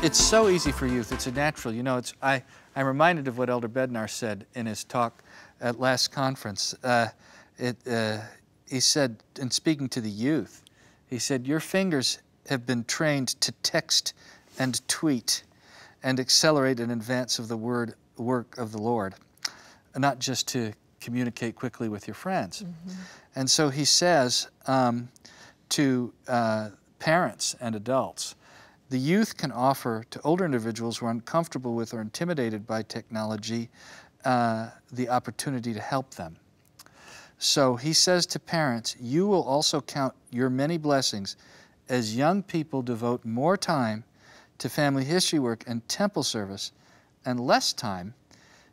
It's so easy for youth. It's a natural. You know, I'm reminded of what Elder Bednar said in his talk at last conference. He said, in speaking to the youth, he said, your fingers have been trained to text and tweet and accelerate in advance of the work of the Lord, not just to communicate quickly with your friends. Mm-hmm. And so he says to parents and adults, the youth can offer to older individuals who are uncomfortable with or intimidated by technology the opportunity to help them. So he says to parents, you will also count your many blessings as young people devote more time to family history work and temple service and less time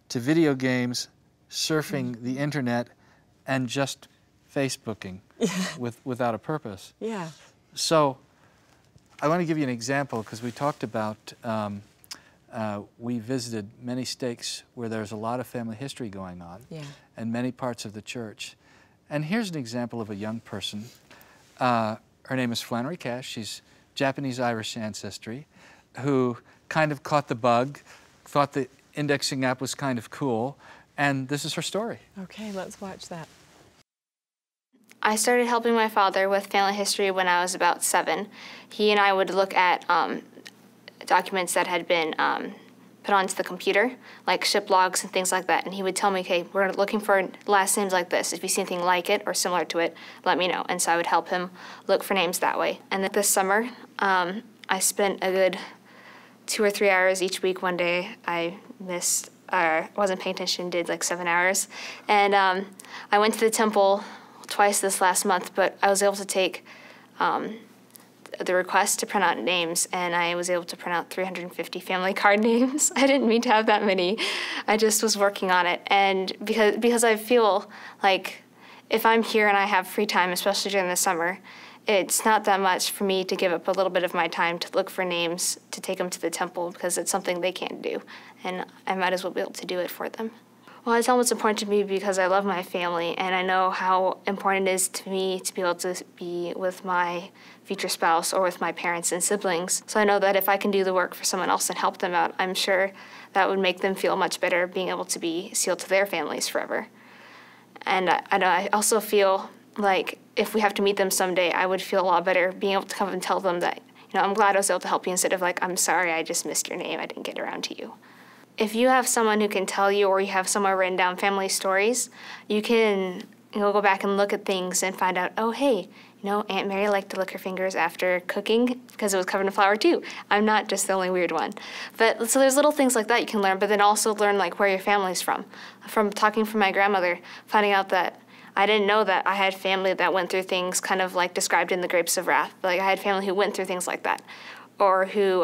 to video games, surfing the internet, and just Facebooking without a purpose. Yeah. So I want to give you an example because we talked about, we visited many stakes where there's a lot of family history going on, and many parts of the church. And here's an example of a young person. Her name is Flannery Cash. She's Japanese-Irish ancestry, who kind of caught the bug, thought the indexing app was kind of cool, and this is her story. Okay, let's watch that. I started helping my father with family history when I was about 7. He and I would look at documents that had been put onto the computer, like ship logs and things like that, and he would tell me, okay, we're looking for last names like this. If you see anything like it or similar to it, let me know. And so I would help him look for names that way. And then this summer, I spent a good 2 or 3 hours each week. One day I wasn't paying attention, did like 7 hours. And I went to the temple twice this last month, but I was able to take the request to print out names, and I was able to print out 350 family card names. I didn't mean to have that many. I just was working on it, and because I feel like if I'm here and I have free time, especially during the summer, it's not that much for me to give up a little bit of my time to look for names to take them to the temple, because it's something they can't do, and I might as well be able to do it for them. Well, I tell them it's important to me because I love my family, and I know how important it is to me to be able to be with my future spouse or with my parents and siblings. So I know that if I can do the work for someone else and help them out, I'm sure that would make them feel much better being able to be sealed to their families forever. And I also feel like if we have to meet them someday, I would feel a lot better being able to come and tell them that, you know, I'm glad I was able to help you, instead of like, I'm sorry, I just missed your name, I didn't get around to you. If you have someone who can tell you, or you have somewhere written down family stories, you can go back and look at things and find out, oh, hey, Aunt Mary liked to lick her fingers after cooking because it was covered in flour too. I'm not just the only weird one. But so there's little things like that you can learn, but then also learn like where your family's from. From talking from my grandmother, finding out that I didn't know that I had family that went through things kind of like described in the Grapes of Wrath. Like I had family who went through things like that, or who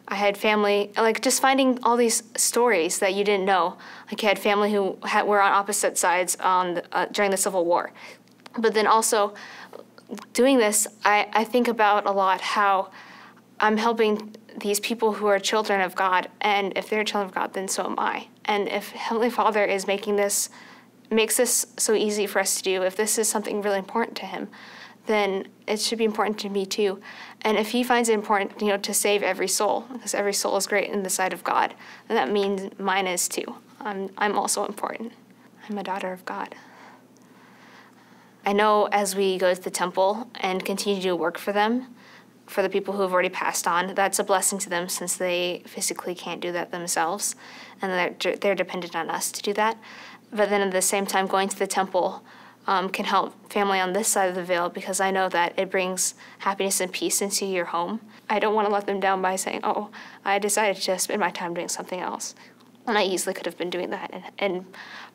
I had family, like just finding all these stories that you didn't know. Like you had family who were on opposite sides during the Civil War. But then also doing this, I think about a lot how I'm helping these people who are children of God, and if they're children of God, then so am I. And if Heavenly Father is makes this so easy for us to do, if this is something really important to Him, then it should be important to me too. And if He finds it important, to save every soul, because every soul is great in the sight of God, then that means mine is too. I'm also important. I'm a daughter of God. I know as we go to the temple and continue to do work for them, for the people who have already passed on, that's a blessing to them since they physically can't do that themselves, and they're dependent on us to do that. But then at the same time, going to the temple can help family on this side of the veil, because I know that it brings happiness and peace into your home. I don't want to let them down by saying, oh, I decided to spend my time doing something else. And I easily could have been doing that and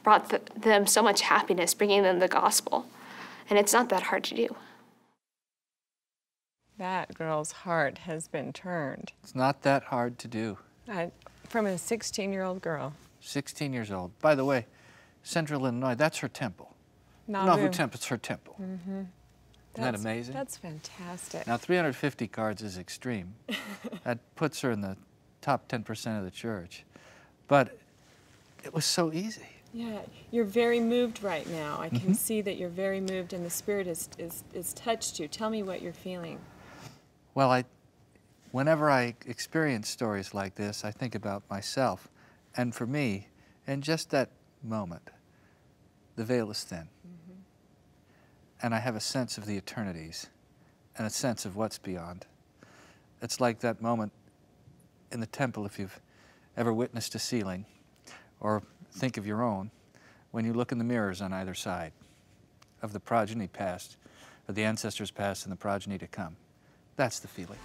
brought them so much happiness, bringing them the gospel. And it's not that hard to do. That girl's heart has been turned. It's not that hard to do. From a 16-year-old girl. 16 years old. By the way, Central Illinois, that's her temple. Nauvoo Temple, it's her temple. Mm-hmm. Isn't that amazing? That's fantastic. Now, 350 cards is extreme. That puts her in the top 10% of the church. But it was so easy. Yeah, you're very moved right now. I can see that you're very moved, and the Spirit is touched you. Tell me what you're feeling. Well, Whenever I experience stories like this, I think about myself. And for me, in just that moment, the veil is thin. And I have a sense of the eternities and a sense of what's beyond. It's like that moment in the temple, if you've ever witnessed a ceiling, or think of your own, when you look in the mirrors on either side of the progeny past, of the ancestors past and the progeny to come. That's the feeling.